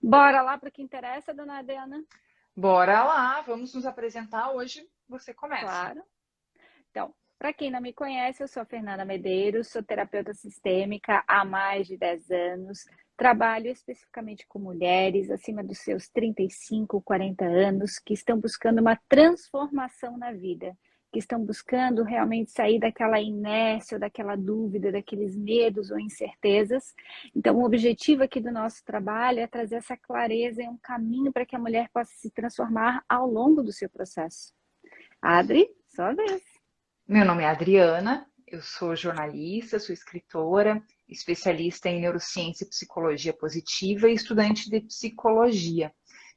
Bora lá para o que interessa, dona Adriana? Bora lá, vamos nos apresentar hoje. Você começa. Claro. Então, para quem não me conhece, eu sou a Fernanda Medeiros, sou terapeuta sistêmica há mais de 10 anos. Trabalho especificamente com mulheres acima dos seus 35, 40 anos que estão buscando uma transformação na vida, que estão buscando realmente sair daquela inércia, daquela dúvida, daqueles medos ou incertezas. Então, o objetivo aqui do nosso trabalho é trazer essa clareza e um caminho para que a mulher possa se transformar ao longo do seu processo. Adri, sua vez. Meu nome é Adriana, eu sou jornalista, sou escritora, especialista em neurociência e psicologia positiva e estudante de psicologia.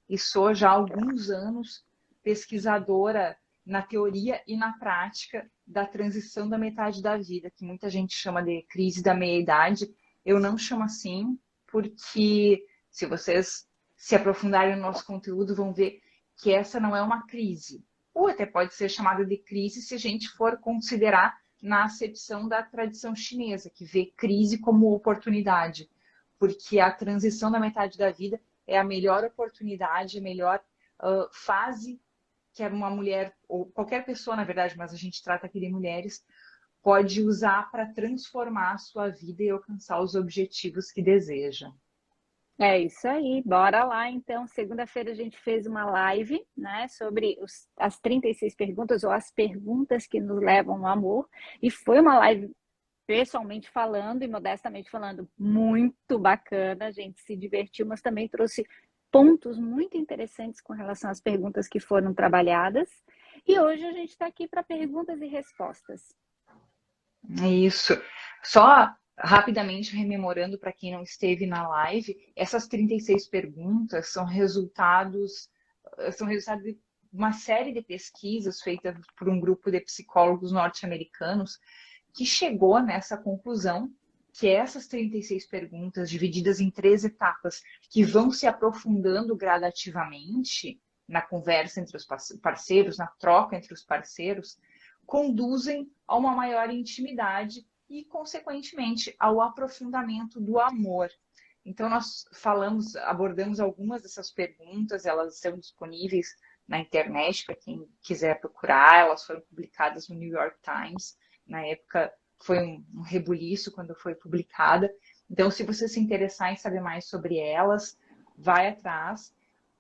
E sou já há alguns anos pesquisadora na teoria e na prática da transição da metade da vida, que muita gente chama de crise da meia-idade. Eu não chamo assim, porque se vocês se aprofundarem no nosso conteúdo, vão ver que essa não é uma crise. Ou até pode ser chamada de crise se a gente for considerar na acepção da tradição chinesa, que vê crise como oportunidade, porque a transição da metade da vida é a melhor oportunidade, a melhor fase que uma mulher, ou qualquer pessoa, na verdade, mas a gente trata aqui de mulheres, pode usar para transformar a sua vida e alcançar os objetivos que deseja. É isso aí, bora lá então. Segunda-feira a gente fez uma live, né, sobre as 36 perguntas ou as perguntas que nos levam ao amor. E foi uma live, pessoalmente falando e modestamente falando, muito bacana. A gente se divertiu, mas também trouxe pontos muito interessantes com relação às perguntas que foram trabalhadas. E hoje a gente está aqui para perguntas e respostas. É isso. Só rapidamente rememorando para quem não esteve na live, essas 36 perguntas são resultado de uma série de pesquisas feitas por um grupo de psicólogos norte-americanos que chegou nessa conclusão que essas 36 perguntas, divididas em 3 etapas, que vão se aprofundando gradativamente na conversa entre os parceiros, na troca entre os parceiros, conduzem a uma maior intimidade e, consequentemente, ao aprofundamento do amor. Então, nós abordamos algumas dessas perguntas, elas estão disponíveis na internet para quem quiser procurar, elas foram publicadas no New York Times, na época foi um rebuliço quando foi publicada. Então, se você se interessar em saber mais sobre elas, vai atrás.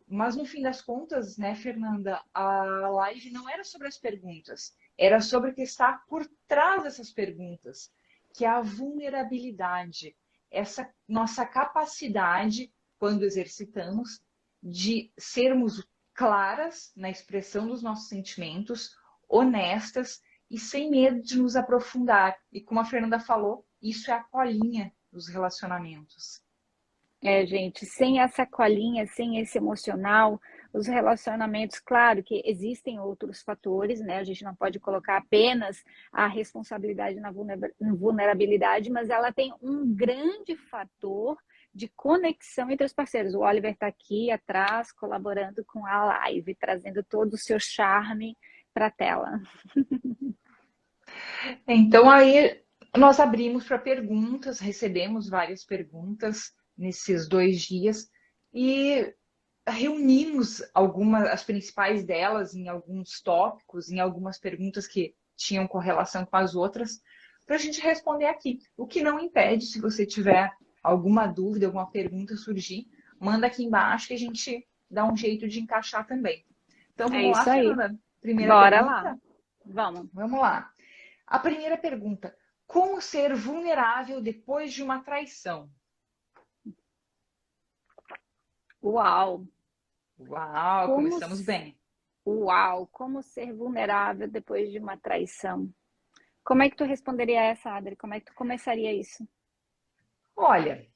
Mas no fim das contas, né, Fernanda, a live não era sobre as perguntas, era sobre o que está por trás dessas perguntas, que é a vulnerabilidade, essa nossa capacidade, quando exercitamos, de sermos claras na expressão dos nossos sentimentos, honestas e sem medo de nos aprofundar. E como a Fernanda falou, isso é a colinha dos relacionamentos. É, gente, sem essa colinha, sem esse emocional, os relacionamentos, claro que existem outros fatores, né? A gente não pode colocar apenas a responsabilidade na vulnerabilidade, mas ela tem um grande fator de conexão entre os parceiros. O Oliver está aqui atrás, colaborando com a live, trazendo todo o seu charme para a tela. Então, aí nós abrimos para perguntas, recebemos várias perguntas nesses 2 dias e reunimos as principais delas em alguns tópicos, em algumas perguntas que tinham correlação com as outras, para a gente responder aqui. O que não impede, se você tiver alguma dúvida, alguma pergunta surgir, manda aqui embaixo que a gente dá um jeito de encaixar também. Então É vamos lá, isso aí. Fernanda? Primeira Bora lá. pergunta? Vamos. Vamos lá. A primeira pergunta: como ser vulnerável depois de uma traição? Uau! Uau, Como começamos bem. Uau, como ser vulnerável depois de uma traição? Como é que tu responderia essa, Adri? Como é que tu começaria isso? Olha,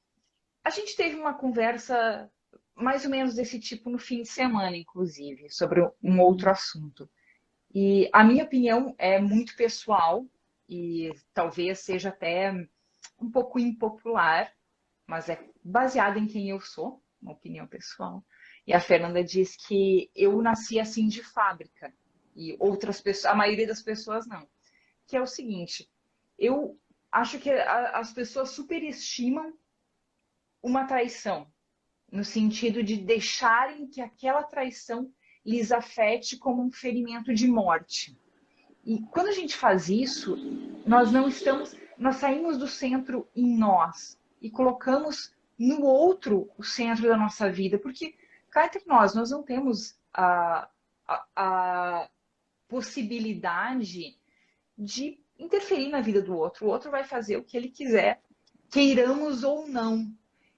a gente teve uma conversa mais ou menos desse tipo no fim de semana, inclusive, sobre um outro assunto. E a minha opinião é muito pessoal e talvez seja até um pouco impopular, mas é baseada em quem eu sou, uma opinião pessoal. E a Fernanda diz que eu nasci assim de fábrica e outras pessoas, a maioria das pessoas não. Que é o seguinte, eu acho que as pessoas superestimam uma traição. no sentido de deixarem que aquela traição lhes afete como um ferimento de morte. E quando a gente faz isso, nós saímos do centro em nós e colocamos no outro o centro da nossa vida, porque cá entre nós não temos a possibilidade de interferir na vida do outro. O outro vai fazer o que ele quiser, queiramos ou não.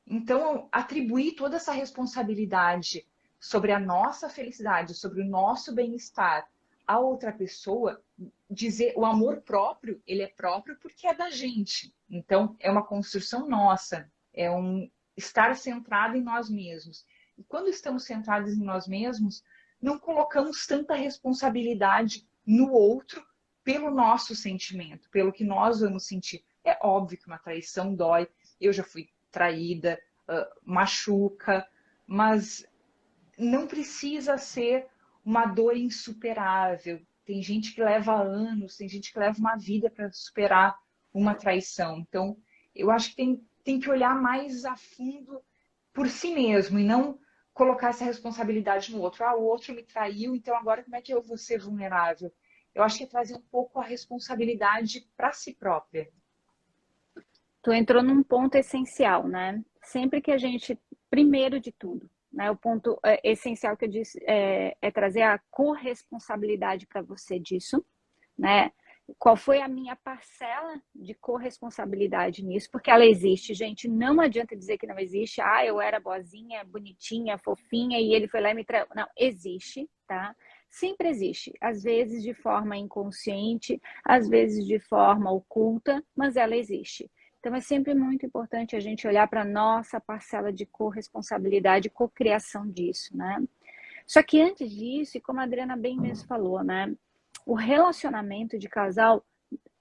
Então, atribuir toda essa responsabilidade sobre a nossa felicidade, sobre o nosso bem-estar a outra pessoa, dizer o amor próprio, ele é próprio porque é da gente. Então, é uma construção nossa, é um estar centrado em nós mesmos. E quando estamos centrados em nós mesmos, não colocamos tanta responsabilidade no outro pelo nosso sentimento, pelo que nós vamos sentir. É óbvio que uma traição dói. Eu já fui traída, machuca, mas não precisa ser uma dor insuperável. Tem gente que leva anos, tem gente que leva uma vida para superar uma traição. Então, eu acho que tem que olhar mais a fundo por si mesmo e não colocar essa responsabilidade no outro. Ah, o outro me traiu, então agora como é que eu vou ser vulnerável? Eu acho que é trazer um pouco a responsabilidade para si própria. Tu entrou num ponto essencial, né? Sempre que a gente, primeiro de tudo, né? O ponto essencial que eu disse é trazer a corresponsabilidade para você disso, né? Qual foi a minha parcela de corresponsabilidade nisso? Porque ela existe, gente. Não adianta dizer que não existe. Ah, eu era boazinha, bonitinha, fofinha e ele foi lá e me traiu. Não, existe, tá? Sempre existe. Às vezes de forma inconsciente, às vezes de forma oculta, mas ela existe. Então é sempre muito importante a gente olhar para a nossa parcela de corresponsabilidade e cocriação disso, né? Só que antes disso, e como a Adriana bem mesmo falou, né? O relacionamento de casal,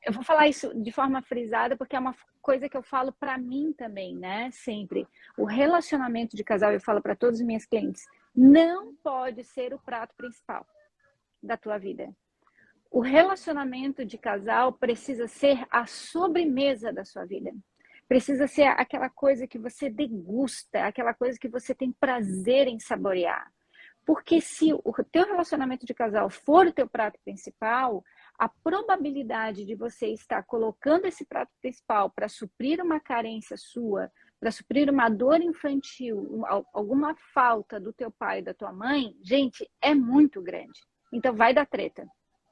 eu vou falar isso de forma frisada porque é uma coisa que eu falo para mim também, né? Sempre. O relacionamento de casal, eu falo para todos os meus clientes, não pode ser o prato principal da tua vida. O relacionamento de casal precisa ser a sobremesa da sua vida. Precisa ser aquela coisa que você degusta, aquela coisa que você tem prazer em saborear. Porque se o teu relacionamento de casal for o teu prato principal, a probabilidade de você estar colocando esse prato principal para suprir uma carência sua, para suprir uma dor infantil, alguma falta do teu pai e da tua mãe, gente, é muito grande. Então vai dar treta.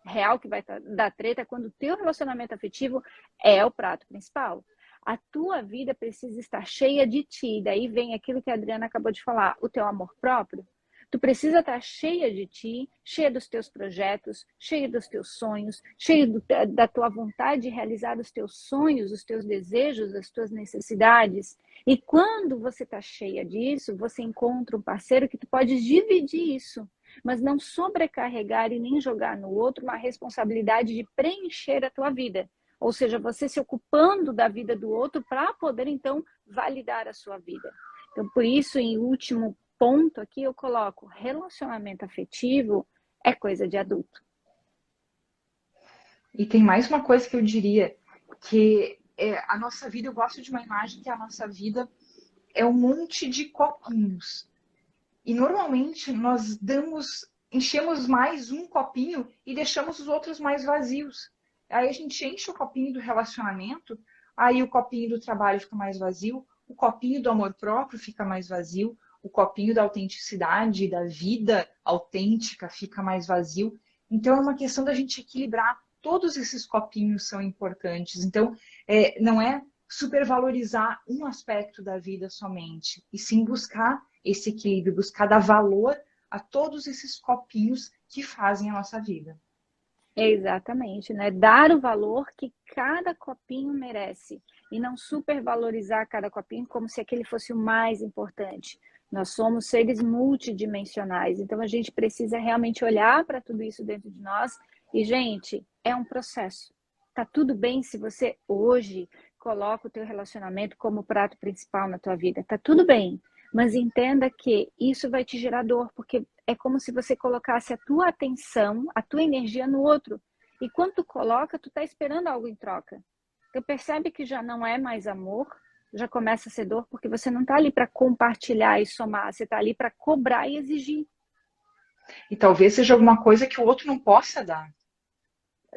Real que vai dar treta quando o teu relacionamento afetivo é o prato principal. A tua vida precisa estar cheia de ti. Daí vem aquilo que a Adriana acabou de falar, o teu amor próprio. Tu precisa estar cheia de ti, cheia dos teus projetos, cheia dos teus sonhos, cheia da tua vontade de realizar os teus sonhos, os teus desejos, as tuas necessidades. E quando você está cheia disso, você encontra um parceiro que tu pode dividir isso, mas não sobrecarregar e nem jogar no outro uma responsabilidade de preencher a tua vida. Ou seja, você se ocupando da vida do outro para poder, então, validar a sua vida. Então, por isso, em último ponto aqui, eu coloco relacionamento afetivo é coisa de adulto. E tem mais uma coisa que eu diria, que a nossa vida, eu gosto de uma imagem que a nossa vida é um monte de copinhos. E normalmente nós enchemos mais um copinho e deixamos os outros mais vazios. Aí a gente enche o copinho do relacionamento, aí o copinho do trabalho fica mais vazio, o copinho do amor próprio fica mais vazio, o copinho da autenticidade, da vida autêntica fica mais vazio. Então é uma questão da gente equilibrar. Todos esses copinhos são importantes. Então não é supervalorizar um aspecto da vida somente, e sim buscar esse equilíbrio, buscar dar valor a todos esses copinhos que fazem a nossa vida. Exatamente, né? Dar o valor que cada copinho merece e não supervalorizar cada copinho como se aquele fosse o mais importante. Nós somos seres multidimensionais, então a gente precisa realmente olhar para tudo isso dentro de nós e, gente, é um processo. Tá tudo bem se você hoje coloca o teu relacionamento como prato principal na tua vida, tá tudo bem. Mas entenda que isso vai te gerar dor, porque é como se você colocasse a tua atenção, a tua energia no outro. E quando tu coloca, tu tá esperando algo em troca. Então percebe que já não é mais amor, já começa a ser dor, porque você não está ali para compartilhar e somar, você está ali para cobrar e exigir. E talvez seja alguma coisa que o outro não possa dar.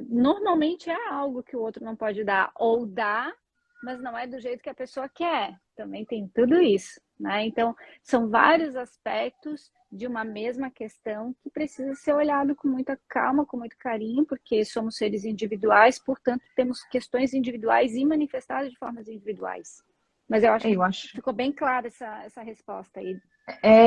Normalmente é algo que o outro não pode dar, ou dá, mas não é do jeito que a pessoa quer. Também tem tudo isso, né? Então, são vários aspectos de uma mesma questão que precisa ser olhado com muita calma, com muito carinho, porque somos seres individuais, portanto, temos questões individuais e manifestadas de formas individuais. Mas eu acho É, que eu acho, ficou bem clara essa resposta aí.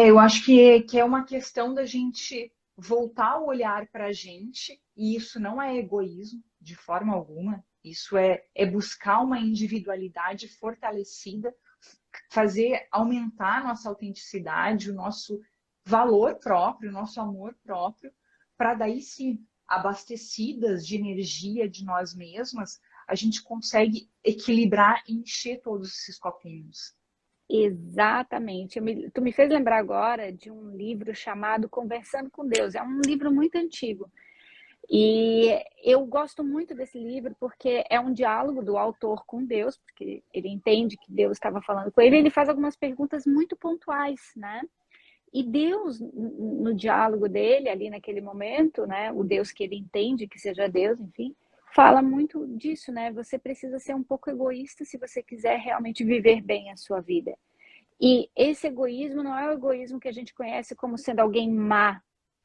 eu acho que é uma questão da gente voltar o olhar para a gente, e isso não é egoísmo, de forma alguma. Isso é buscar uma individualidade fortalecida, fazer aumentar a nossa autenticidade, o nosso valor próprio, o nosso amor próprio, para daí sim, abastecidas de energia de nós mesmas, a gente consegue equilibrar e encher todos esses copinhos. Exatamente. Tu me fez lembrar agora de um livro chamado Conversando com Deus. É um livro muito antigo. E eu gosto muito desse livro porque é um diálogo do autor com Deus, porque ele entende que Deus estava falando com ele, e ele faz algumas perguntas muito pontuais, né? E Deus, no diálogo dele, ali naquele momento, né? O Deus que ele entende que seja Deus, enfim, fala muito disso, né? Você precisa ser um pouco egoísta se você quiser realmente viver bem a sua vida. E esse egoísmo não é o egoísmo que a gente conhece como sendo alguém má,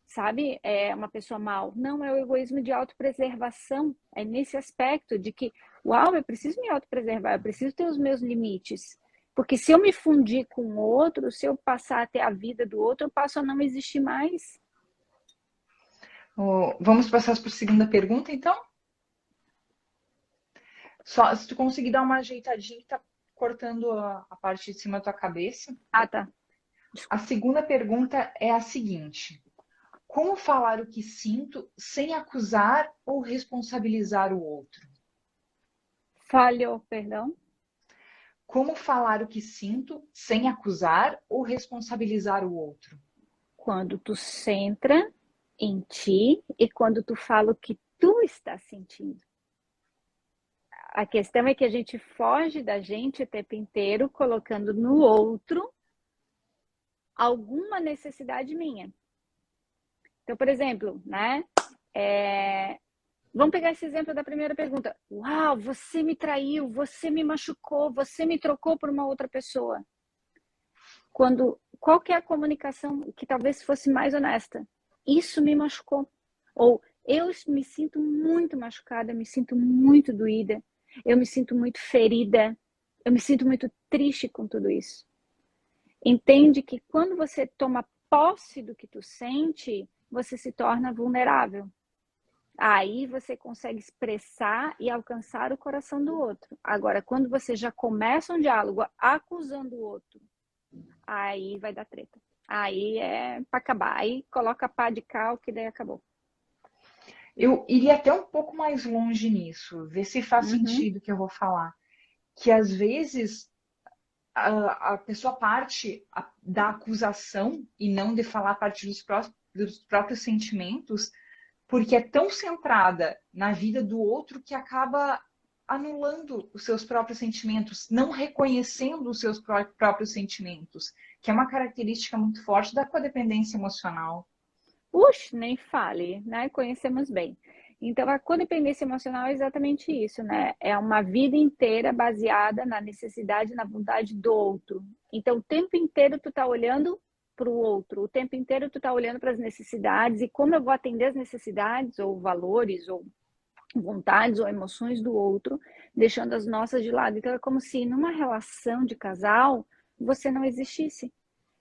sabe? É uma pessoa mal. Não, é o egoísmo de autopreservação. É nesse aspecto de que, uau, eu preciso me autopreservar, eu preciso ter os meus limites. Porque se eu me fundir com o outro, se eu passar a ter a vida do outro, eu passo a não existir mais. Vamos passar para a segunda pergunta, então? Só se tu conseguir dar uma ajeitadinha, tá cortando a parte de cima da tua cabeça. Ah, tá. A segunda pergunta é a seguinte: como falar o que sinto sem acusar ou responsabilizar o outro? Falhou, perdão. Como falar o que sinto sem acusar ou responsabilizar o outro? Quando tu centra em ti e quando tu fala o que tu está sentindo. A questão é que a gente foge da gente o tempo inteiro, colocando no outro alguma necessidade minha. Então, por exemplo, né? Vamos pegar esse exemplo da primeira pergunta. Uau, você me traiu, você me machucou, você me trocou por uma outra pessoa. Qual que é a comunicação que talvez fosse mais honesta? Isso me machucou. Ou eu me sinto muito machucada, me sinto muito doída, eu me sinto muito ferida, eu me sinto muito triste com tudo isso. Entende que quando você toma posse do que tu sente, você se torna vulnerável. Aí você consegue expressar e alcançar o coração do outro. Agora, quando você já começa um diálogo acusando o outro, aí vai dar treta. Aí é para acabar. Aí coloca pá de cal que daí acabou. Eu iria até um pouco mais longe nisso, ver se faz Uhum. sentido o que eu vou falar. Que às vezes a pessoa parte da acusação e não de falar a partir dos próprios sentimentos, porque é tão centrada na vida do outro que acaba anulando os seus próprios sentimentos, não reconhecendo os seus próprios sentimentos, que é uma característica muito forte da codependência emocional. Puxa, nem fale, né? Conhecemos bem. Então, a codependência emocional é exatamente isso, né? É uma vida inteira baseada na necessidade, na vontade do outro. Então, o tempo inteiro tu tá olhando para o outro, o tempo inteiro tu tá olhando para as necessidades e como eu vou atender as necessidades ou valores ou vontades ou emoções do outro, deixando as nossas de lado. Então, é como se numa relação de casal você não existisse.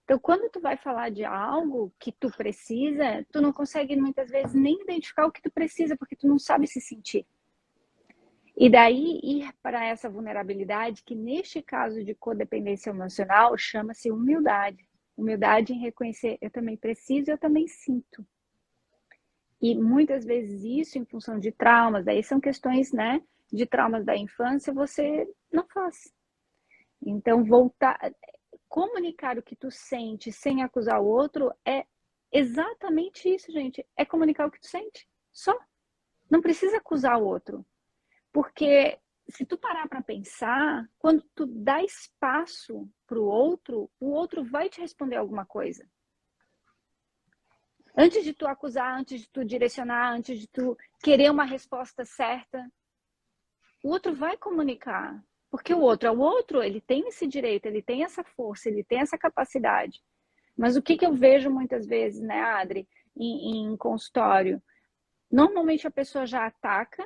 Então, quando tu vai falar de algo que tu precisa, tu não consegue muitas vezes nem identificar o que tu precisa, porque tu não sabe se sentir. E daí ir para essa vulnerabilidade, que neste caso de codependência emocional chama-se humildade. Humildade em reconhecer, eu também preciso, eu também sinto. E muitas vezes isso em função de traumas, daí são questões, né, de traumas da infância, você não faz. Então, voltar, comunicar o que tu sente sem acusar o outro é exatamente isso, gente. É comunicar o que tu sente. Só. Não precisa acusar o outro. Porque se tu parar para pensar, quando tu dá espaço para o outro vai te responder alguma coisa. Antes de tu acusar, antes de tu direcionar, antes de tu querer uma resposta certa, o outro vai comunicar. Porque o outro, ele tem esse direito, ele tem essa força, ele tem essa capacidade. Mas o que eu vejo muitas vezes, né, Adri, em consultório? Normalmente a pessoa já ataca,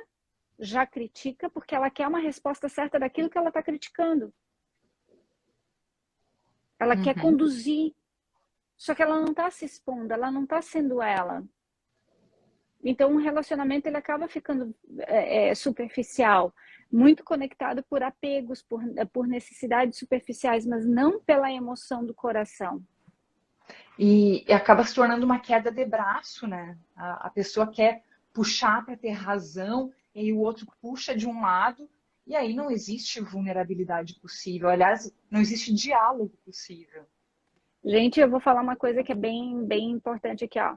já critica, porque ela quer uma resposta certa daquilo que ela está criticando. Ela quer conduzir. Só que ela não está se expondo, ela não está sendo ela. Então, um relacionamento ele acaba ficando superficial, muito conectado por apegos, por necessidades superficiais, mas não pela emoção do coração. E acaba se tornando uma queda de braço, né? A pessoa quer puxar para ter razão, e o outro puxa de um lado, e aí não existe vulnerabilidade possível. Aliás, não existe diálogo possível. Gente, eu vou falar uma coisa que é bem, bem importante aqui, ó.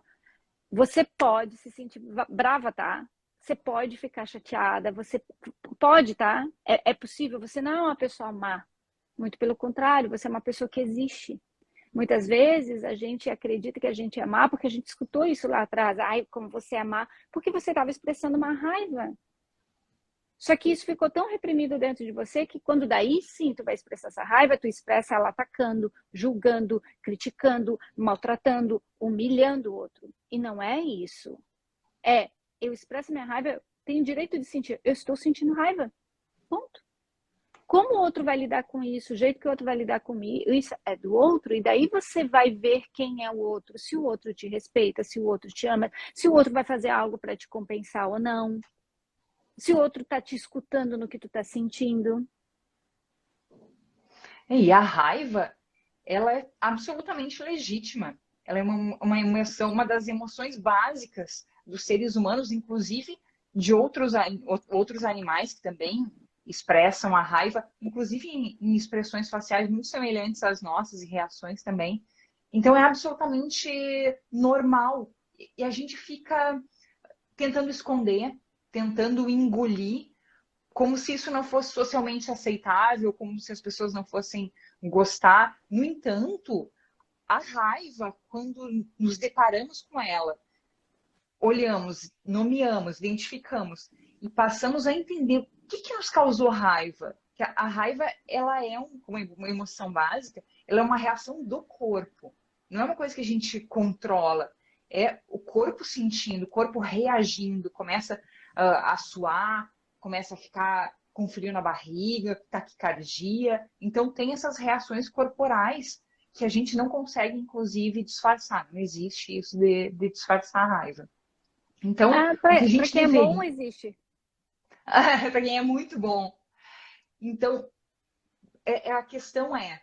Você pode se sentir brava, tá? Você pode ficar chateada, você pode, tá? É possível, você não é uma pessoa má. Muito pelo contrário, você é uma pessoa que existe. Muitas vezes a gente acredita que a gente é má porque a gente escutou isso lá atrás. Ai, como você é má, porque você estava expressando uma raiva. Só que isso ficou tão reprimido dentro de você que quando daí sim tu vai expressar essa raiva, tu expressa ela atacando, julgando, criticando, maltratando, humilhando o outro. E não é isso. Eu expresso minha raiva, eu tenho direito de sentir. Eu estou sentindo raiva. Ponto. Como o outro vai lidar com isso, o jeito que o outro vai lidar comigo, isso é do outro, e daí você vai ver quem é o outro, se o outro te respeita, se o outro te ama, se o outro vai fazer algo para te compensar ou não, se o outro está te escutando no que tu está sentindo. E a raiva, ela é absolutamente legítima. Ela é uma emoção, uma das emoções básicas dos seres humanos, inclusive de outros animais que também expressam a raiva, inclusive em expressões faciais muito semelhantes às nossas e reações também. Então é absolutamente normal. E a gente fica tentando esconder, tentando engolir, como se isso não fosse socialmente aceitável, como se as pessoas não fossem gostar. No entanto, a raiva, quando nos deparamos com ela, olhamos, nomeamos, identificamos e passamos a entender o que nos causou raiva. Que a raiva, ela é uma emoção básica, ela é uma reação do corpo. Não é uma coisa que a gente controla. É o corpo sentindo, o corpo reagindo, começa a suar, começa a ficar com frio na barriga, taquicardia. Então tem essas reações corporais que a gente não consegue, inclusive, disfarçar. Não existe isso de disfarçar a raiva. Então, o que a Para gente quem é bom, deveria. existe. Para quem é muito bom. Então, a questão é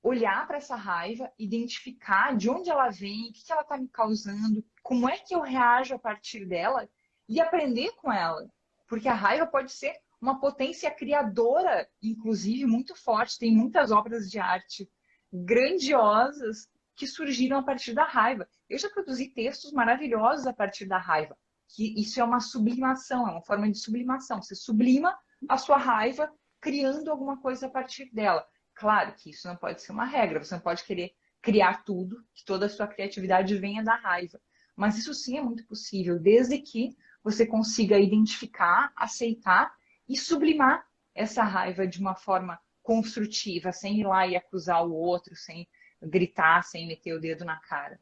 olhar para essa raiva, identificar de onde ela vem, o que ela está me causando, como é que eu reajo a partir dela e aprender com ela. Porque a raiva pode ser uma potência criadora, inclusive, muito forte. Tem muitas obras de arte grandiosas que surgiram a partir da raiva. Eu já produzi textos maravilhosos a partir da raiva. Que isso é uma sublimação, é uma forma de sublimação. Você sublima a sua raiva criando alguma coisa a partir dela. Claro que isso não pode ser uma regra, você não pode querer criar tudo, que toda a sua criatividade venha da raiva. Mas isso sim é muito possível, desde que você consiga identificar, aceitar e sublimar essa raiva de uma forma construtiva, sem ir lá e acusar o outro, sem gritar, sem meter o dedo na cara.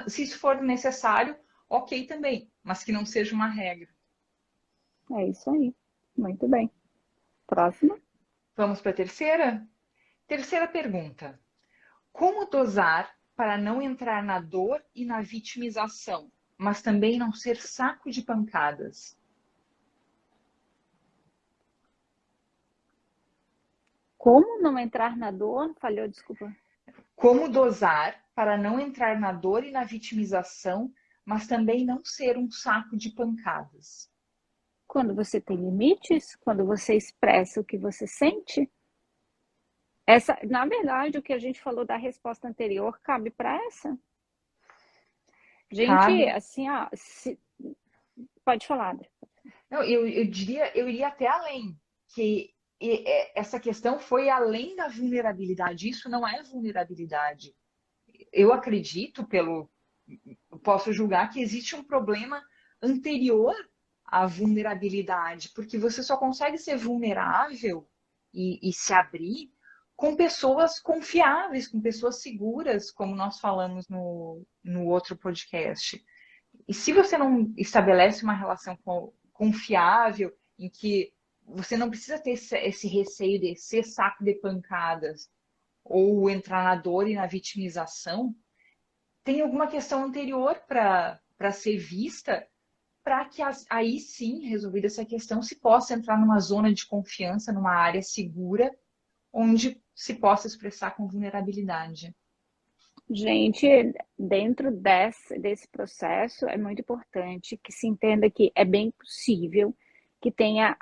Se isso for necessário, ok também, mas que não seja uma regra. É isso aí. Muito bem. Próxima. Vamos para a terceira? Terceira pergunta. Como dosar para não entrar na dor e na vitimização, mas também não ser saco de pancadas? Como não entrar na dor? Falhou, desculpa. Como dosar para não entrar na dor e na vitimização, mas também não ser um saco de pancadas? Quando você tem limites, quando você expressa o que você sente, na verdade, o que a gente falou da resposta anterior cabe para essa. Gente, Cabe. assim, pode falar. Não, eu diria, eu iria até além. que essa questão foi além da vulnerabilidade. Isso não é vulnerabilidade. Eu acredito, posso julgar que existe um problema anterior à vulnerabilidade, porque você só consegue ser vulnerável e se abrir com pessoas confiáveis, com pessoas seguras, como nós falamos no outro podcast. E se você não estabelece uma relação confiável, em que você não precisa ter esse receio de ser saco de pancadas ou entrar na dor e na vitimização, tem alguma questão anterior para ser vista, para que aí sim, resolvida essa questão, se possa entrar numa zona de confiança, numa área segura, onde se possa expressar com vulnerabilidade. Gente, dentro desse processo, é muito importante que se entenda que é bem possível que tenha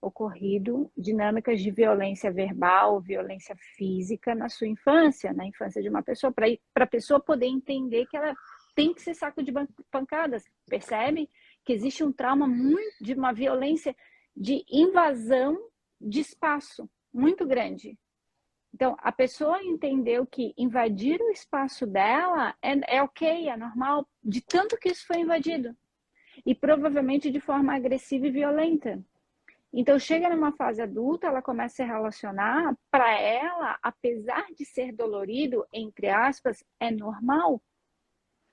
ocorrido dinâmicas de violência verbal, violência física na sua infância, na infância de uma pessoa, para a pessoa poder entender que ela tem que ser saco de pancadas. Percebe que existe um trauma de uma violência de invasão de espaço muito grande. Então, a pessoa entendeu que invadir o espaço dela é ok, é normal, de tanto que isso foi invadido. E provavelmente de forma agressiva e violenta. Então, chega numa fase adulta, ela começa a se relacionar, para ela, apesar de ser dolorido, entre aspas, é normal.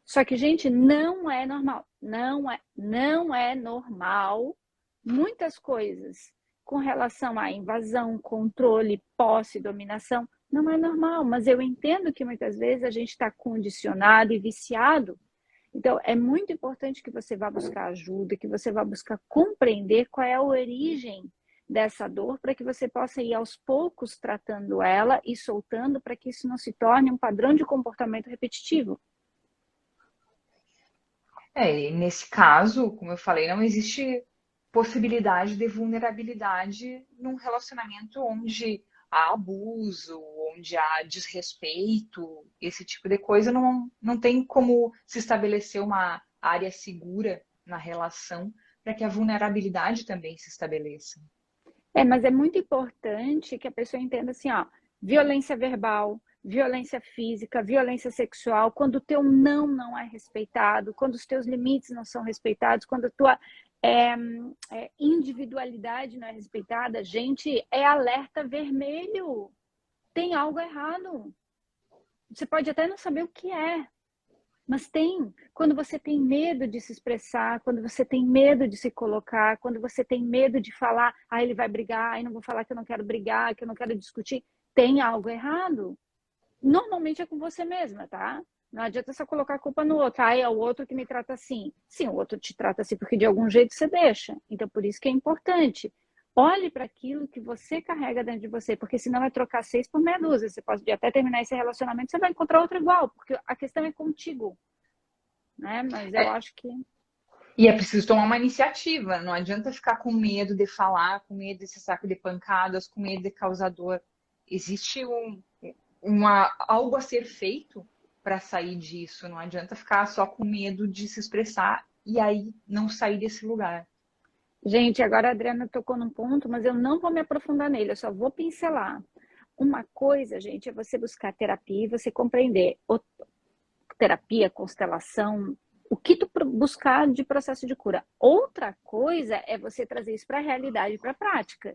Só que, gente, não é normal. Não é normal muitas coisas com relação à invasão, controle, posse, dominação. Não é normal, mas eu entendo que muitas vezes a gente está condicionado e viciado. Então, é muito importante que você vá buscar ajuda, que você vá buscar compreender qual é a origem dessa dor, para que você possa ir aos poucos tratando ela e soltando, para que isso não se torne um padrão de comportamento repetitivo. E nesse caso, como eu falei, não existe possibilidade de vulnerabilidade num relacionamento onde há abuso, onde há desrespeito, esse tipo de coisa, não tem como se estabelecer uma área segura na relação para que a vulnerabilidade também se estabeleça. Mas é muito importante que a pessoa entenda assim, ó, violência verbal, violência física, violência sexual, quando o teu não é respeitado, quando os teus limites não são respeitados, quando a tua individualidade não é respeitada, gente, é alerta vermelho. Tem algo errado. Você pode até não saber o que é, mas tem. Quando você tem medo de se expressar, quando você tem medo de se colocar, quando você tem medo de falar, ele vai brigar, não vou falar que eu não quero brigar, que eu não quero discutir, tem algo errado. Normalmente é com você mesma, tá? Não adianta só colocar a culpa no outro. É o outro que me trata assim. Sim, o outro te trata assim porque de algum jeito você deixa. Então, por isso que é importante. Olhe para aquilo que você carrega dentro de você, porque senão vai trocar 6 por meia dúzia. Você pode até terminar esse relacionamento, você vai encontrar outro igual, porque a questão é contigo, né? Mas eu acho que... E é preciso tomar uma iniciativa, não adianta ficar com medo de falar, com medo desse saco de pancadas, com medo de causar dor. Existe algo a ser feito para sair disso, não adianta ficar só com medo de se expressar e aí não sair desse lugar. Gente, agora a Adriana tocou num ponto, mas eu não vou me aprofundar nele, eu só vou pincelar. Uma coisa, gente, é você buscar terapia e você compreender terapia, constelação, o que tu buscar de processo de cura. Outra coisa é você trazer isso para a realidade, para a prática.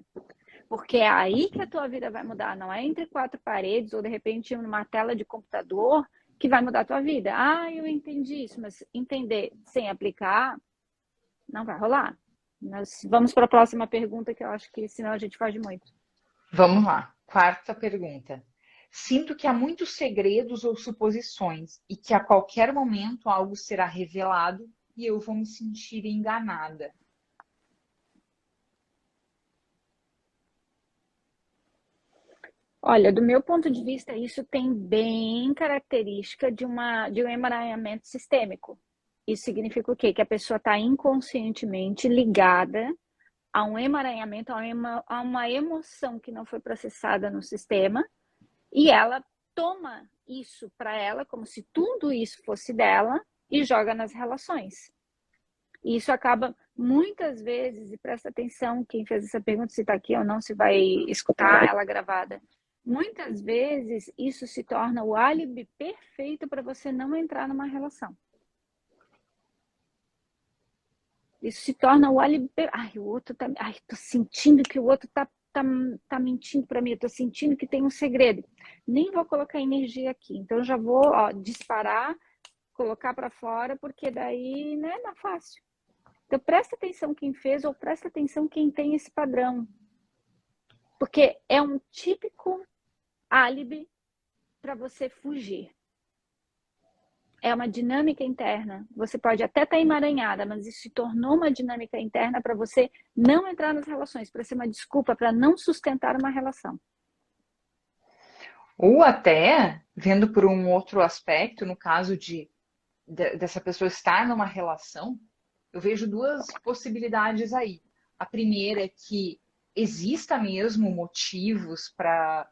Porque é aí que a tua vida vai mudar, não é entre 4 paredes ou de repente numa tela de computador que vai mudar a tua vida. Eu entendi isso, mas entender sem aplicar não vai rolar. Nós vamos para a próxima pergunta, que eu acho que senão a gente foge muito. Vamos lá. Quarta pergunta. Sinto que há muitos segredos ou suposições e que a qualquer momento algo será revelado e eu vou me sentir enganada. Olha, do meu ponto de vista, isso tem bem característica de um emaranhamento sistêmico. Isso significa o quê? Que a pessoa está inconscientemente ligada a um emaranhamento, a uma emoção que não foi processada no sistema, e ela toma isso para ela como se tudo isso fosse dela e joga nas relações. E isso acaba Muitas vezes, e presta atenção, quem fez essa pergunta, se está aqui ou não, se vai escutar ela gravada. Muitas vezes, isso se torna o álibi perfeito para você não entrar numa relação. Isso se torna o álibi. Ai, o outro tá. Ai, tô sentindo que o outro tá mentindo para mim, eu tô sentindo que tem um segredo. Nem vou colocar energia aqui. Então, já vou, ó, disparar, colocar para fora, porque daí, né, não é fácil. Então, presta atenção quem fez ou presta atenção quem tem esse padrão. Porque é um típico álibi para você fugir. É uma dinâmica interna. Você pode até estar emaranhada, mas isso se tornou uma dinâmica interna para você não entrar nas relações, para ser uma desculpa para não sustentar uma relação. Ou até, vendo por um outro aspecto, no caso dessa pessoa estar numa relação, eu vejo duas possibilidades aí. A primeira é que exista mesmo motivos para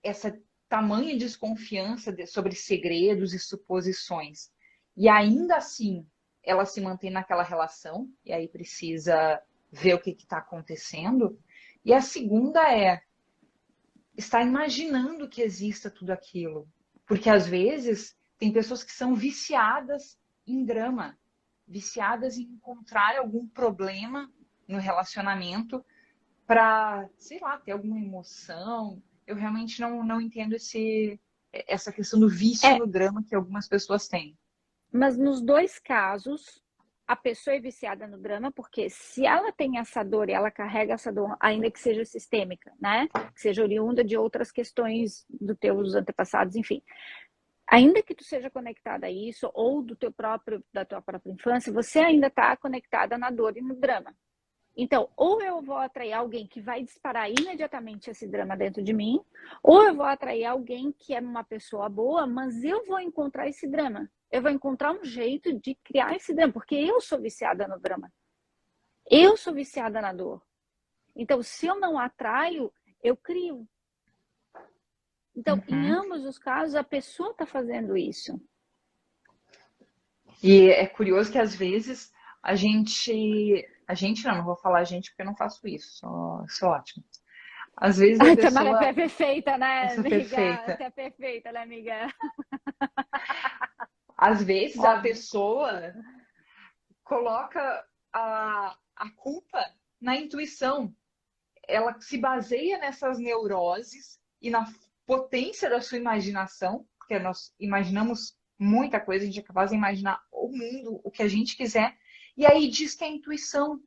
essa tamanha desconfiança sobre segredos e suposições. E ainda assim, ela se mantém naquela relação, e aí precisa ver o que está acontecendo. E a segunda é estar imaginando que exista tudo aquilo. Porque às vezes tem pessoas que são viciadas em drama, viciadas em encontrar algum problema no relacionamento para, sei lá, ter alguma emoção. Eu realmente não entendo essa questão do vício no drama que algumas pessoas têm. Mas nos dois casos, a pessoa é viciada no drama, porque se ela tem essa dor e ela carrega essa dor, ainda que seja sistêmica, né? Que seja oriunda de outras questões dos teus antepassados, enfim. Ainda que tu seja conectada a isso, ou da tua própria infância, você ainda está conectada na dor e no drama. Então, ou eu vou atrair alguém que vai disparar imediatamente esse drama dentro de mim, ou eu vou atrair alguém que é uma pessoa boa, mas eu vou encontrar esse drama. Eu vou encontrar um jeito de criar esse drama, porque eu sou viciada no drama. Eu sou viciada na dor. Então, se eu não atraio, eu crio. Então, em ambos os casos, a pessoa está fazendo isso. E é curioso que às vezes a gente não vou falar a gente porque eu não faço isso, sou ótima. Às vezes a pessoa... É perfeita, né, Essa amiga? perfeita. Você é perfeita, né, amiga? Às vezes a pessoa coloca a culpa na intuição. Ela se baseia nessas neuroses e na potência da sua imaginação, porque nós imaginamos muita coisa, a gente é capaz de imaginar o mundo, o que a gente quiser, e aí diz que é intuição.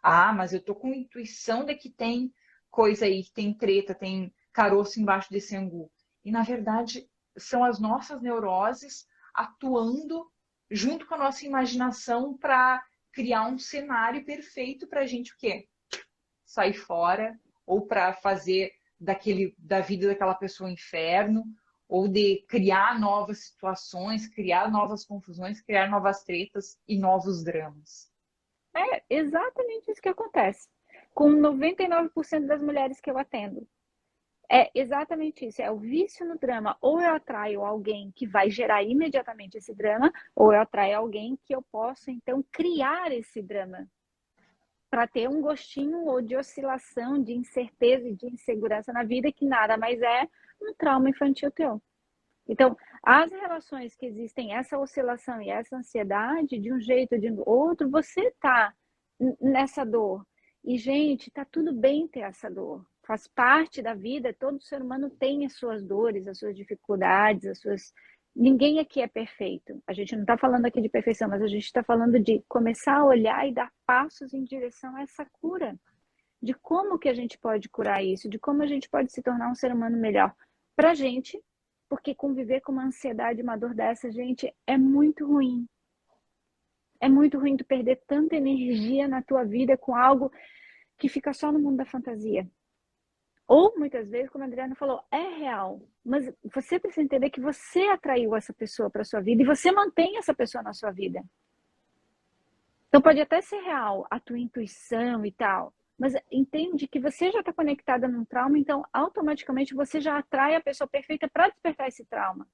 Ah, mas eu tô com intuição de que tem coisa aí, que tem treta, tem caroço embaixo desse angu. E na verdade são as nossas neuroses atuando junto com a nossa imaginação para criar um cenário perfeito para a gente o quê? Sair fora, ou para fazer da vida daquela pessoa um inferno, ou de criar novas situações, criar novas confusões, criar novas tretas e novos dramas. É exatamente isso que acontece com 99% das mulheres que eu atendo. É exatamente isso, é o vício no drama. Ou eu atraio alguém que vai gerar imediatamente esse drama, ou eu atraio alguém que eu posso, então, criar esse drama para ter um gostinho ou de oscilação, de incerteza e de insegurança na vida, que nada mais é um trauma infantil teu. Então, as relações que existem essa oscilação e essa ansiedade, de um jeito ou de outro, você tá nessa dor. E, gente, tá tudo bem ter essa dor. Faz parte da vida, todo ser humano tem as suas dores, as suas dificuldades, as suas... Ninguém aqui é perfeito. A gente não está falando aqui de perfeição, mas a gente está falando de começar a olhar e dar passos em direção a essa cura. De como que a gente pode curar isso, de como a gente pode se tornar um ser humano melhor pra gente, porque conviver com uma ansiedade, uma dor dessa, gente, é muito ruim. É muito ruim tu perder tanta energia na tua vida com algo que fica só no mundo da fantasia. Ou, muitas vezes, como a Adriana falou, é real. Mas você precisa entender que você atraiu essa pessoa para sua vida e você mantém essa pessoa na sua vida. Então, pode até ser real a tua intuição e tal, mas entende que você já está conectada num trauma, então automaticamente você já atrai a pessoa perfeita para despertar esse trauma.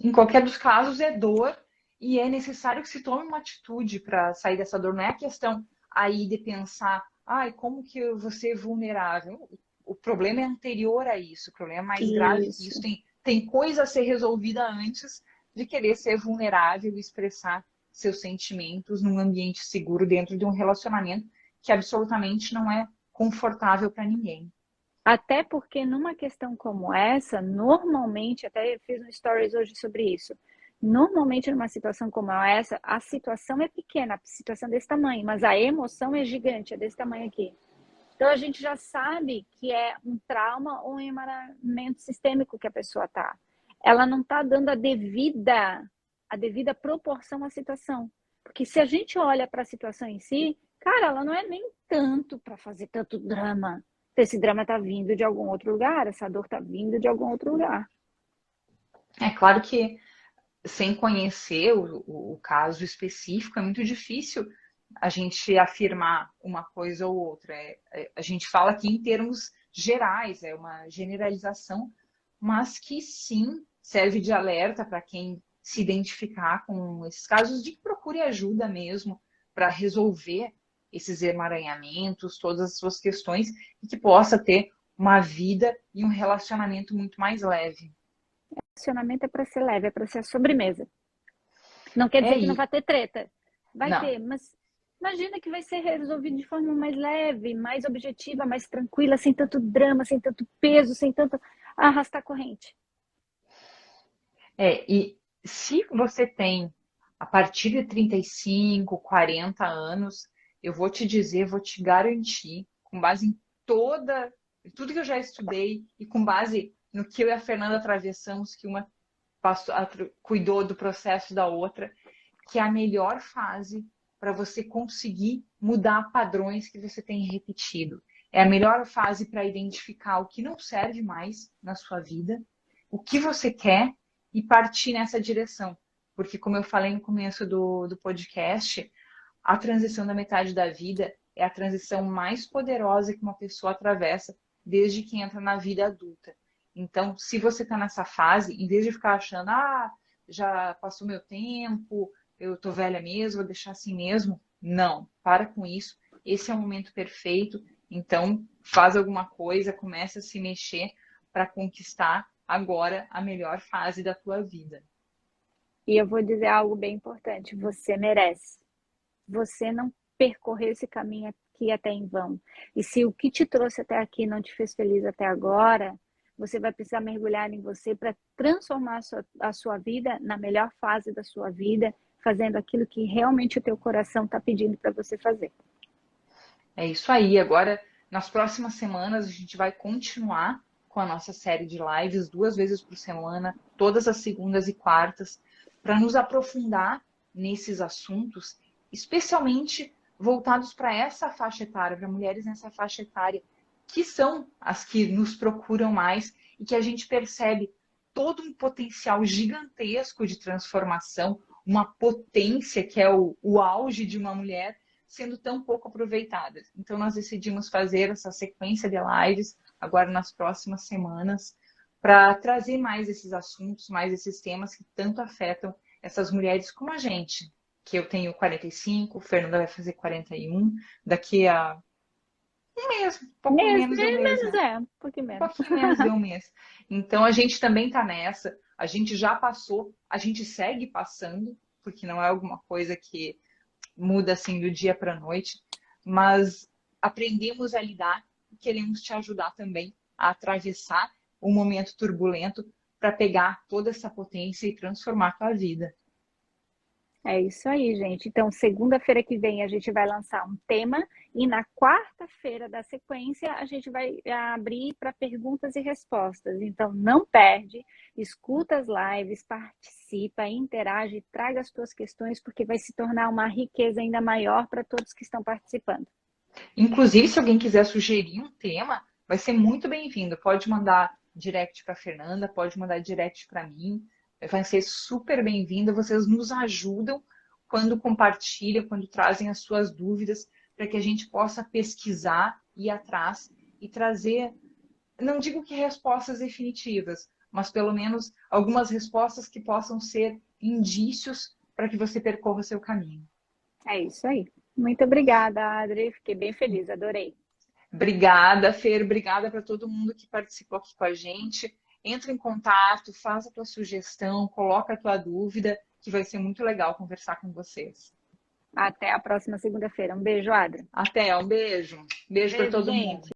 Em qualquer dos casos é dor e é necessário que se tome uma atitude para sair dessa dor. Não é a questão aí de pensar, ai, como que eu vou ser vulnerável? O problema é anterior a isso, o problema é mais grave que isso. Isso. Tem coisa a ser resolvida antes de querer ser vulnerável e expressar seus sentimentos num ambiente seguro dentro de um relacionamento que absolutamente não é confortável para ninguém. Até porque numa questão como essa, normalmente, até eu fiz um stories hoje sobre isso. Normalmente, numa situação como essa, a situação é pequena, a situação é desse tamanho, mas a emoção é gigante, é desse tamanho aqui. Então a gente já sabe que é um trauma ou um emaranhamento sistêmico que a pessoa está. Ela não está dando a devida proporção à situação. Porque se a gente olha para a situação em si, cara, ela não é nem tanto para fazer tanto drama. Esse drama está vindo de algum outro lugar, essa dor está vindo de algum outro lugar. É claro que sem conhecer o caso específico é muito difícil a gente afirmar uma coisa ou outra. A gente fala aqui em termos gerais, é uma generalização, mas que sim serve de alerta para quem se identificar com esses casos, de que procure ajuda mesmo para resolver esses emaranhamentos, todas as suas questões, e que possa ter uma vida e um relacionamento muito mais leve. Relacionamento é para ser leve, é para ser a sobremesa. Não quer É dizer que não aí. vai ter treta. Vai Não. ter, mas imagina que vai ser resolvido de forma mais leve, mais objetiva, mais tranquila, sem tanto drama, sem tanto peso, sem tanto arrastar corrente. E se você tem a partir de 35, 40 anos, eu vou te dizer, vou te garantir, com base em tudo que eu já estudei e com base no que eu e a Fernanda atravessamos, que uma cuidou do processo da outra, que é a melhor fase para você conseguir mudar padrões que você tem repetido. É a melhor fase para identificar o que não serve mais na sua vida, o que você quer e partir nessa direção. Porque, como eu falei no começo do podcast, a transição da metade da vida é a transição mais poderosa que uma pessoa atravessa desde que entra na vida adulta. Então, se você está nessa fase, em vez de ficar achando, já passou meu tempo, eu tô velha mesmo, vou deixar assim mesmo. Não, para com isso. Esse é o momento perfeito. Então, faz alguma coisa, começa a se mexer para conquistar agora a melhor fase da tua vida. E eu vou dizer algo bem importante: você merece. Você não percorreu esse caminho aqui até em vão. E se o que te trouxe até aqui não te fez feliz até agora, você vai precisar mergulhar em você para transformar a sua vida na melhor fase da sua vida, fazendo aquilo que realmente o teu coração está pedindo para você fazer. É isso aí. Agora, nas próximas semanas, a gente vai continuar com a nossa série de lives 2 vezes por semana, todas as segundas e quartas, para nos aprofundar nesses assuntos, especialmente voltados para essa faixa etária, para mulheres nessa faixa etária, que são as que nos procuram mais e que a gente percebe todo um potencial gigantesco de transformação, uma potência que é o auge de uma mulher sendo tão pouco aproveitadas. Então, nós decidimos fazer essa sequência de lives agora nas próximas semanas para trazer mais esses assuntos, mais esses temas que tanto afetam essas mulheres como a gente, que eu tenho 45, Fernanda vai fazer 41, daqui a um mês, um pouco menos de um mês, né? Um pouquinho Um menos. pouquinho menos de um mês. Então, a gente também está nessa, a gente já passou, a gente segue passando, porque não é alguma coisa que muda assim do dia para a noite, mas aprendemos a lidar e queremos te ajudar também a atravessar um momento turbulento para pegar toda essa potência e transformar a tua vida. É isso aí, gente. Então, segunda-feira que vem a gente vai lançar um tema e na quarta-feira da sequência a gente vai abrir para perguntas e respostas. Então, não perde, escuta as lives, participa, interage, traga as tuas questões, porque vai se tornar uma riqueza ainda maior para todos que estão participando. Inclusive, se alguém quiser sugerir um tema, vai ser muito bem-vindo. Pode mandar direct para Fernanda, pode mandar direct para mim. Vai ser super bem-vindo. Vocês nos ajudam quando compartilham, quando trazem as suas dúvidas, para que a gente possa pesquisar, ir atrás e trazer, não digo que respostas definitivas, mas pelo menos algumas respostas que possam ser indícios para que você percorra o seu caminho. É isso aí. Muito obrigada, Adri. Fiquei bem feliz, adorei. Obrigada, Fer. Obrigada para todo mundo que participou aqui com a gente. Entra em contato, faz a tua sugestão, coloca a tua dúvida, que vai ser muito legal conversar com vocês. Até a próxima segunda-feira. Um beijo, Adri. Até, um beijo. Beijo para Beijo, todo mundo. gente.